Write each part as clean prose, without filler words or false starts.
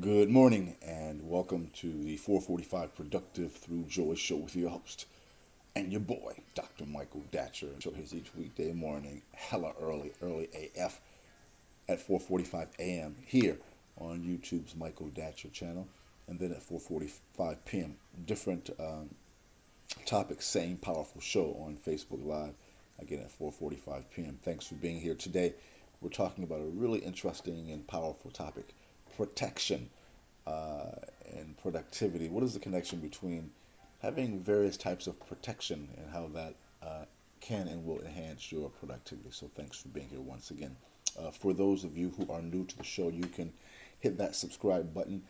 Good morning and welcome to the 445 Productive Through Joy show with your host and your boy, Dr. Michael Datcher. Show here each weekday morning, hella early AF at 4:45 a.m. here on YouTube's Michael Datcher channel, and then at 4:45 p.m. different topics, same powerful show on Facebook Live again at 4:45 p.m. Thanks for being here today. We're talking about a really interesting and powerful topic: protection uh, and productivity. What is the connection between having various types of protection and how that can and will enhance your productivity? So, thanks for being here once again. For those of you who are new to the show, you can hit that subscribe button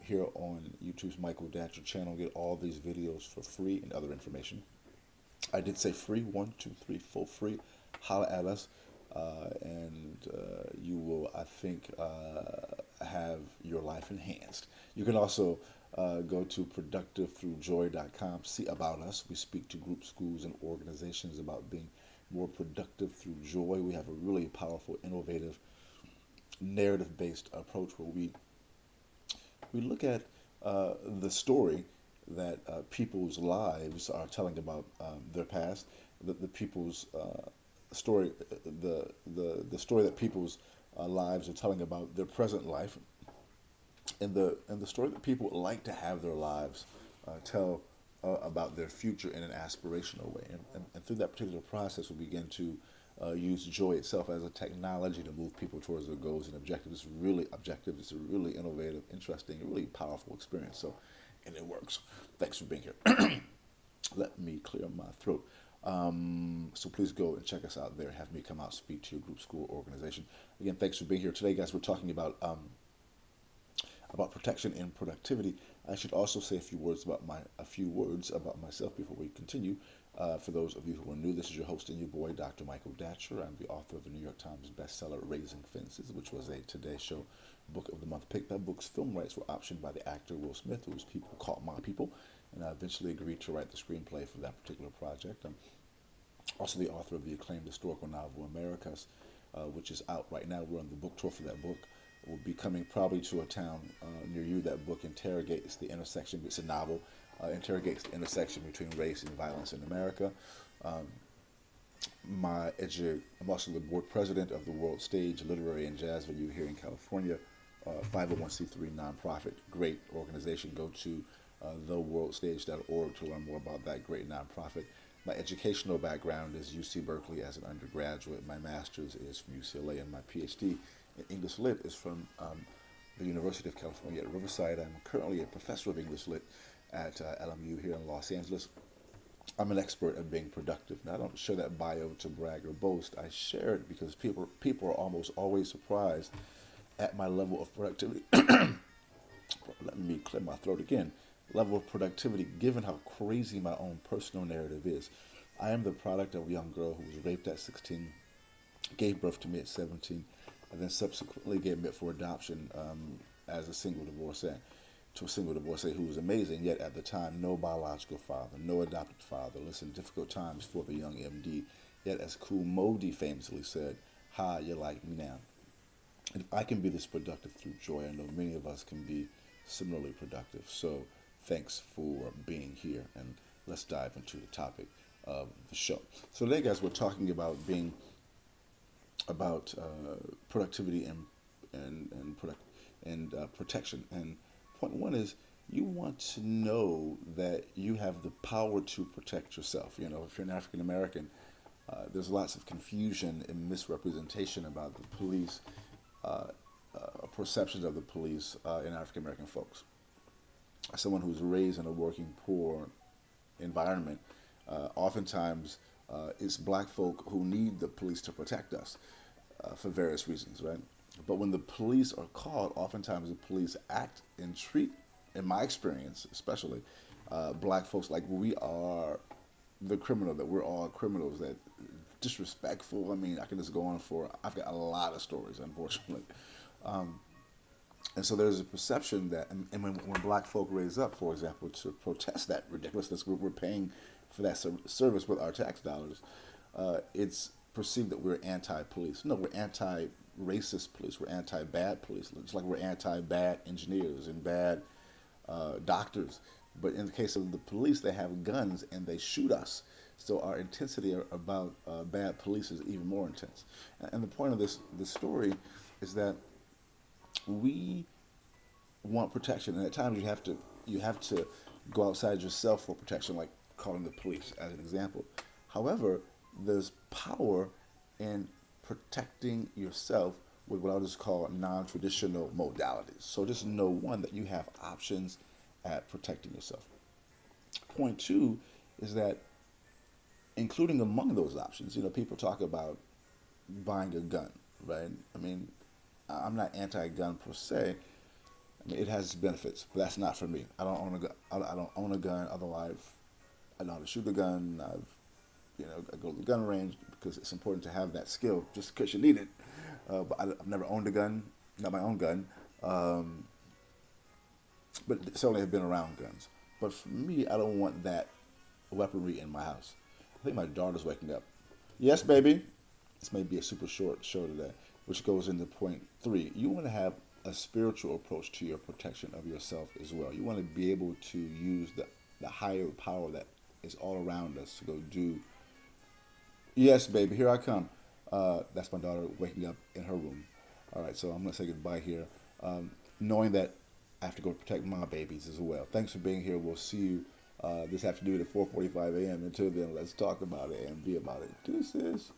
here on YouTube's Michael Datcher channel. Get all these videos for free and other information. I did say free, one, two, three, full free. Holla at us, and you will, I think, have your life enhanced. You can also go to productivethroughjoy.com, see about us. We speak to groups, schools, and organizations about being more productive through joy. We have a really powerful, innovative, narrative-based approach where we look at the story that people's lives are telling about their past, the people's story, the story that people's lives are telling about their present life, and the story that people like to have their lives tell about their future in an aspirational way. And through that particular process, we begin to use joy itself as a technology to move people towards their goals and objectives. It's really objective. It's a really innovative, interesting, really powerful experience. So, and it works. Thanks for being here. Let me clear my throat. So please go and check us out there. Have me come out, speak to your group, school, organization. Again, thanks for being here today, guys. We're talking about protection and productivity. I should also say a few words about myself before we continue. For those of you who are new, this is your host and your boy, Dr. Michael Datcher. I'm the author of the New York Times bestseller "Raising Fences," which was a Today Show Book of the Month pick. That book's film rights were optioned by the actor Will Smith, whose people caught my people, and I eventually agreed to write the screenplay for that particular project. I'm also the author of the acclaimed historical novel Americas, which is out right now. We're on the book tour for that book. Will be coming probably to a town near you. That book interrogates the intersection. It's a novel. Interrogates the intersection between race and violence in America. Um, I'm also the board president of the World Stage Literary and Jazz Venue here in California, 501c3 nonprofit, great organization. Go to theworldstage.org to learn more about that great nonprofit. My educational background is UC Berkeley as an undergraduate. My master's is from UCLA, and my PhD in English Lit is from the University of California at Riverside. I'm currently a professor of English Lit at LMU here in Los Angeles. I'm an expert at being productive. Now, I don't share that bio to brag or boast. I share it because people are almost always surprised at my level of productivity. Let me clear my throat again. Level of productivity, given how crazy my own personal narrative is. I am the product of a young girl who was raped at 16, gave birth to me at 17, and then subsequently gave me up for adoption as a single divorcee to a single divorcee who was amazing, yet at the time, no biological father, no adopted father. Listen, difficult times for the young MD. Yet, as Kool Modi famously said, "Hi, you like me now." And if I can be this productive through joy, I know many of us can be similarly productive. So, thanks for being here, and let's dive into the topic of the show. So today, guys, we're talking about being about productivity and protection. And point one is you want to know that you have the power to protect yourself. You know, if you're an African American, there's lots of confusion and misrepresentation about the police, uh, perceptions of the police in African American folks. As someone who's raised in a working poor environment, oftentimes it's black folk who need the police to protect us for various reasons, right? But when the police are called, oftentimes the police act and treat, in my experience especially, black folks like we are the criminal, that we're all criminals, that disrespectful. I mean, I can just go on for, I've got a lot of stories, unfortunately. Um, and so there's a perception that, and when black folk raise up, for example, to protest that ridiculousness, we're paying for that service with our tax dollars, it's perceived that we're anti-police. No, we're anti anti-racist police. We're anti-bad police. It's like we're anti-bad engineers and bad doctors. But in the case of the police, they have guns and they shoot us. So our intensity about bad police is even more intense. And the point of this story is that we want protection, and at times you have to go outside yourself for protection, like calling the police as an example. However, there's power in protecting yourself with what I'll just call non-traditional modalities. So just know, one, that you have options at protecting yourself. Point two is that including among those options, people talk about buying a gun, right? I mean, I'm not anti-gun per se. I mean, it has its benefits, but that's not for me. I don't own a gun. I don't own a gun. Otherwise, I know how to shoot a gun. I go to the gun range because it's important to have that skill, just in case you need it. But I've never owned a gun, not my own gun. But certainly have been around guns. But for me, I don't want that weaponry in my house. I think my daughter's waking up. Yes, baby. This may be a super short show today, which goes into point three. You want to have a spiritual approach to your protection of yourself as well. You want to be able to use the higher power that is all around us to go do. Yes, baby, here I come. That's my daughter waking up in her room. All right, so I'm going to say goodbye here, knowing that I have to go protect my babies as well. Thanks for being here. We'll see you this afternoon at 4:45 a.m. Until then, let's talk about it and be about it. Deuces.